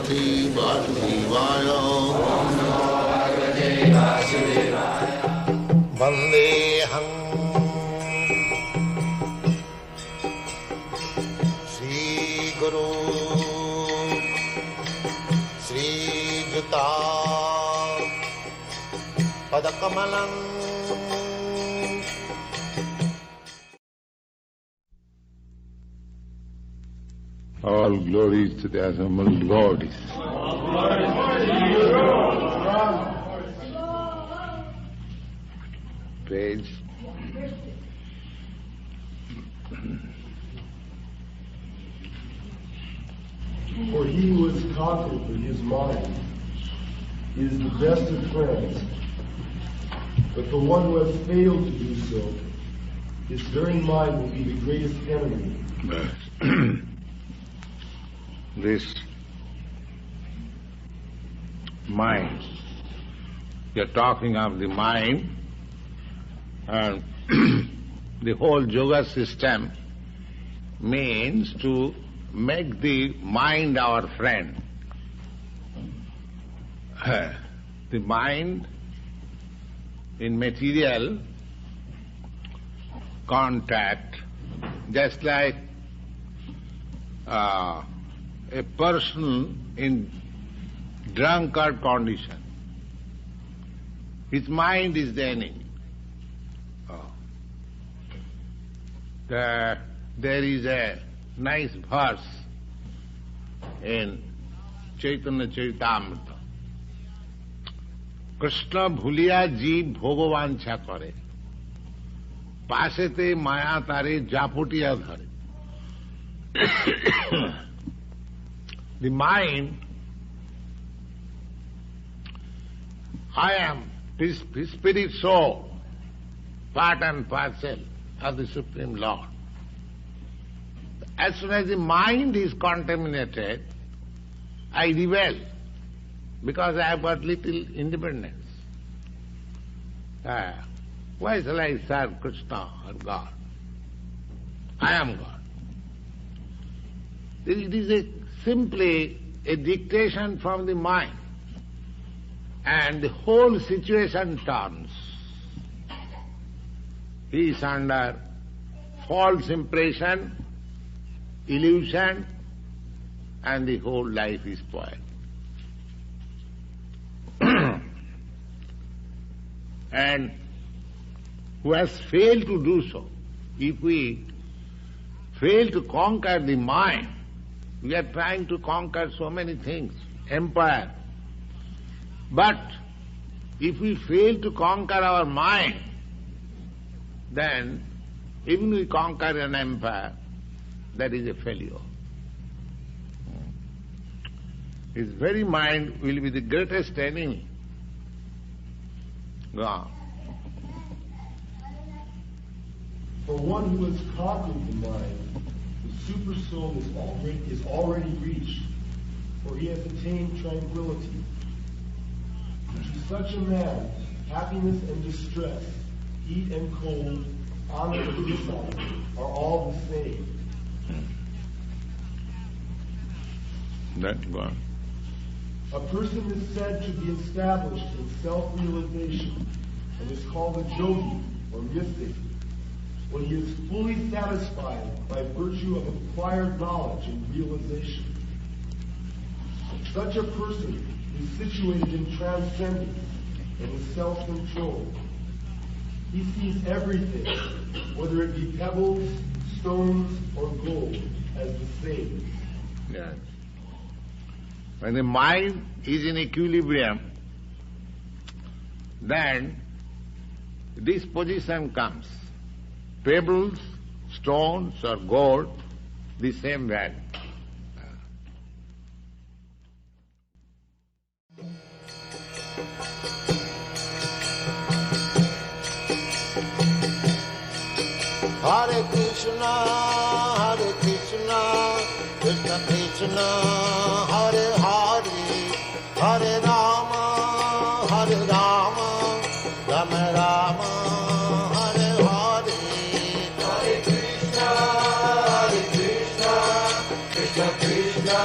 Bhagavate Vasudevaya. Vandeham Sri Guru Sri Juta Padakamalam. All glories to the assembled Lord. Page. For he who has conquered in his mind is the best of friends, but the one who has failed to do so, his very mind will be the greatest enemy. This mind, we are talking of the mind, and the whole yoga system means to make the mind our friend. The mind in material contact, just like a person in drunkard condition, his mind is the enemy. There is a nice verse in Chaitanya Charitamrita. Krishna bhuliya jeev bhogavancha kare, pasete maya tare japutiya dhare. The mind, I am his spirit soul, part and parcel of the Supreme Lord. As soon as the mind is contaminated, I rebel, because I have got little independence. Why shall I serve Krishna or God? I am God. It is simply a dictation from the mind, and the whole situation turns. He is under false impression, illusion, and the whole life is spoiled. And who has failed to do so? If we fail to conquer the mind, we are trying to conquer so many things, empire. But if we fail to conquer our mind, then even we conquer an empire, that is a failure. His very mind will be the greatest enemy. Go on. For one who has conquered the mind, the super soul is already reached, for he has attained tranquility. To such a man, happiness and distress, heat and cold, honor and dishonor are all the same. That one. A person is said to be established in self-realization and is called a yogi or mystic when he is fully satisfied by virtue of acquired knowledge and realization. Such a person is situated in transcendence and is self-controlled. He sees everything, whether it be pebbles, stones, or gold, as the same. Yes. When the mind is in equilibrium, then this position comes. Pebbles, stones, or gold, the same value. Hare Krishna, Krishna Krishna, Hare Hare, Hare Rama, Rama Rama, Hare Hare. Hare Krishna, Krishna Krishna,